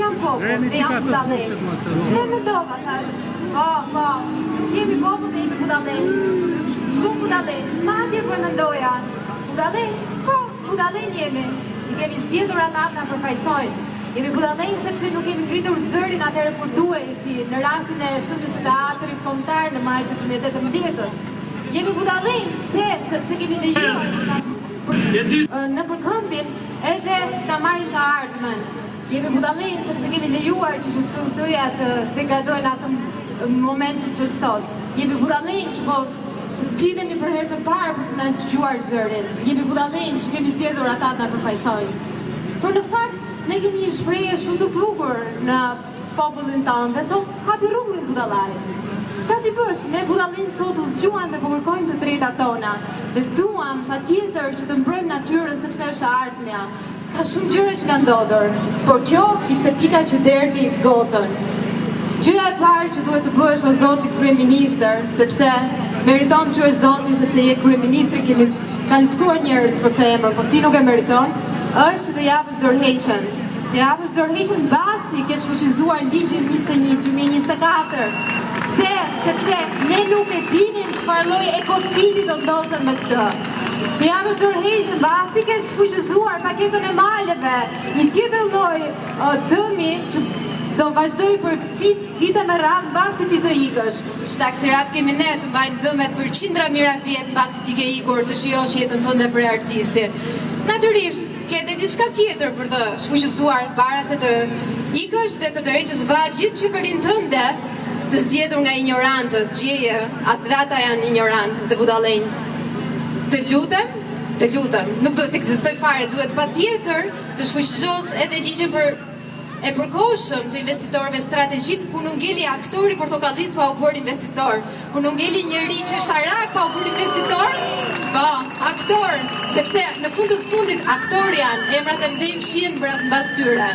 jam popull dhe jam budallëj. Dhe mendova, thash, po, kemi popull dhe jemi budallëj. Shumë budallëj. Madje po mendoja, budallëj, po, budallëj jemi. I kemi zgjedhur ata të na përfaqësojnë. Jemi budallëj sepse nuk kemi ngritur zërin atëherë kur duhej, si në rastin e shëmbës së teatrit kombëtar në maj të 2018-s. Jemi budallëj sepse kemi lejuar në përkëmbin edhe ta marrin të ardhmen. Jemi budallëj sepse kemi lejuar që studentëja të degradojnë atë moment që sot. Jemi budallëj që po të blidhemi për herë të parë për të na dëgjuar zërin. Jemi budallëj që kemi zgjedhur ata të na përfaqësojnë. Por në fakt, ne kemi një shprehje shumë të bukur në popullin tonë dhe thot, hapi rrugën budallajt. Qa t'i bësh, ne budallin sot u zgjuam dhe po kërkojmë të drejtat tona dhe duam patjetër që të mbrojmë natyrën sepse është ardhmja. Ka shumë gjëra që kanë ndodhur, por kjo ishte pika që derdhi gotën. Gjëja e parë që duhet të bësh o zoti kryeministër, sepse meriton që është zoti sepse je kryeministri, kanë ftuar njerëz për këtë emër, po ti nuk e meriton. Është që të japësh dorëheqjen. Të japësh dorëheqjen mbasi ke shfuqizuar ligjin 21/2024. Pse? Sepse ne nuk e dinim çfarë lloj ekocidi do ndodhte me këtë. Të japësh dorëheqjen mbasi ke shfuqizuar paketën e maleve, një tjetër lloj dëmi që do vazhdoj për vite me radhë mbasi ti të ikësh. Shtaksirat kemi ne të mbajnë dëmet për qindra mijëra vjet mbasi ti ke ikur të shijosh jetën tënde për artisti. Natyrisht, ke edhe diçka tjetër për të shfuqësuar para se të ikësh dhe të tërheqësh varg gjithë qeverinë tënde, të zgjedhur nga ignorantët, gjeje, atë ata janë ignorantë dhe budallëj. Të lutem, nuk duhet të ekzistoj fare, duhet patjetër të shfuqëzosh edhe ligjin për e përkohshëm të investitorëve strategjik, ku nuk ngeli aktori portokallis pa u bërë investitor, ku nuk ngeli njëri që sharak pa u bërë investitor, po, aktor, sepse në fundit aktor janë, emrat e mëdhenj fshihen mbas tyre.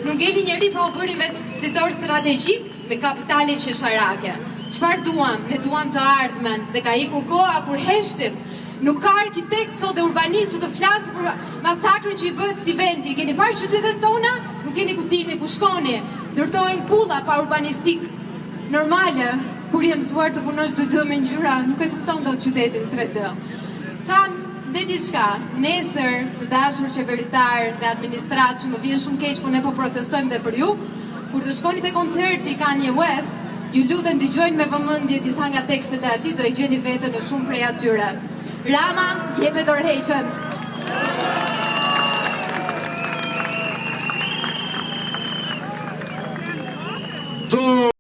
Nuk ngeli njëri pa u bërë investitor strategjik me kapitale që sharake. Çfarë duam? Ne duam të ardhmen dhe ka ikur koha kur heshtim. Nuk ka arkitekt sot dhe urbanist që të flasë për masakrën që i bëhet këtij vendi. Keni parë qytetet tona? Nuk keni ku tini, ku shkoni. Ndërtojnë kulla pa urbanistik normale. Kur je mësuar të punosh 2D me ngjyra, nuk e kupton dot qytetin 3D. Kam dhe diçka, nesër të dashur qeveritar dhe administrat që më vjen shumë keq, po ne po protestojmë dhe për ju. Kur të shkoni te koncerti Kanye West, ju lutem dëgjojnë me vëmendje disa nga tekstet e atij, do i gjeni veten në shumë prej atyre. Rama, jepet dorëheqjen.